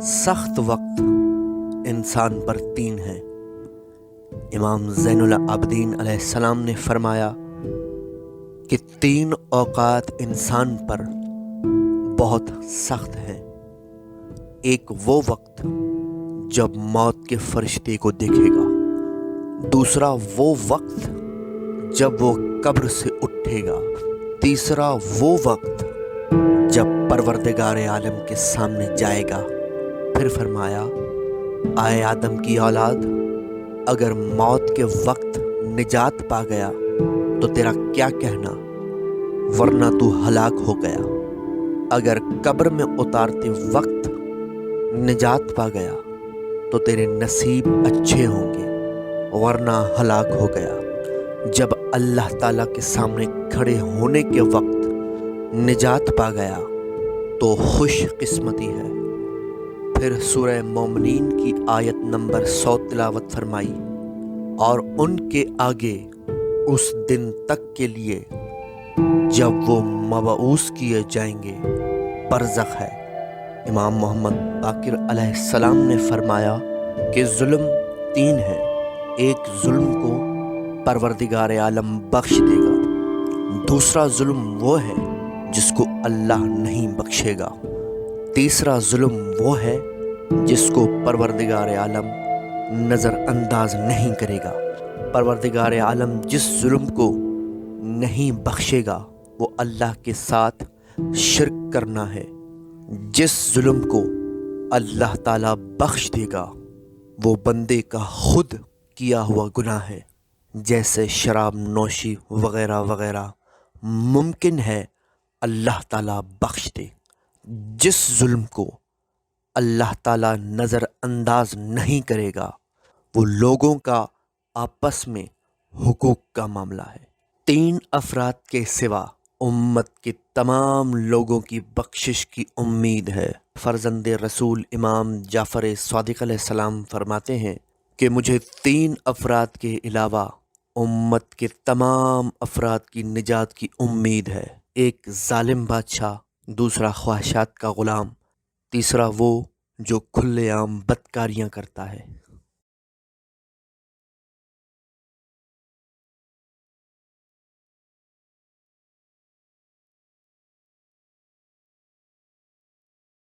سخت وقت انسان پر تین ہیں۔ امام زین العابدین علیہ السلام نے فرمایا کہ تین اوقات انسان پر بہت سخت ہیں۔ ایک وہ وقت جب موت کے فرشتے کو دیکھے گا، دوسرا وہ وقت جب وہ قبر سے اٹھے گا، تیسرا وہ وقت جب پروردگار عالم کے سامنے جائے گا۔ پھر فرمایا، آئے آدم کی اولاد، اگر موت کے وقت نجات پا گیا تو تیرا کیا کہنا، ورنہ تو ہلاک ہو گیا۔ اگر قبر میں اتارتے وقت نجات پا گیا تو تیرے نصیب اچھے ہوں گے، ورنہ ہلاک ہو گیا۔ جب اللہ تعالیٰ کے سامنے کھڑے ہونے کے وقت نجات پا گیا تو خوش قسمتی ہے۔ پھر سورہ مومنین کی آیت نمبر 100 تلاوت فرمائی، اور ان کے آگے اس دن تک کے لیے جب وہ مبعوث کیے جائیں گے برزخ ہے۔ امام محمد باقر علیہ السلام نے فرمایا کہ ظلم تین ہیں۔ ایک ظلم کو پروردگار عالم بخش دے گا، دوسرا ظلم وہ ہے جس کو اللہ نہیں بخشے گا، تیسرا ظلم وہ ہے جس کو پروردگار عالم نظر انداز نہیں کرے گا۔ پروردگار عالم جس ظلم کو نہیں بخشے گا وہ اللہ کے ساتھ شرک کرنا ہے۔ جس ظلم کو اللہ تعالیٰ بخش دے گا وہ بندے کا خود کیا ہوا گناہ ہے، جیسے شراب نوشی وغیرہ وغیرہ ممکن ہے اللہ تعالیٰ بخش دے۔ جس ظلم کو اللہ تعالیٰ نظر انداز نہیں کرے گا وہ لوگوں کا آپس میں حقوق کا معاملہ ہے۔ تین افراد کے سوا امت کے تمام لوگوں کی بخشش کی امید ہے۔ فرزند رسول امام جعفر صادق علیہ السلام فرماتے ہیں کہ مجھے تین افراد کے علاوہ امت کے تمام افراد کی نجات کی امید ہے۔ ایک ظالم بادشاہ، دوسرا خواہشات کا غلام، تیسرا وہ جو کھلے عام بدکاریاں کرتا ہے۔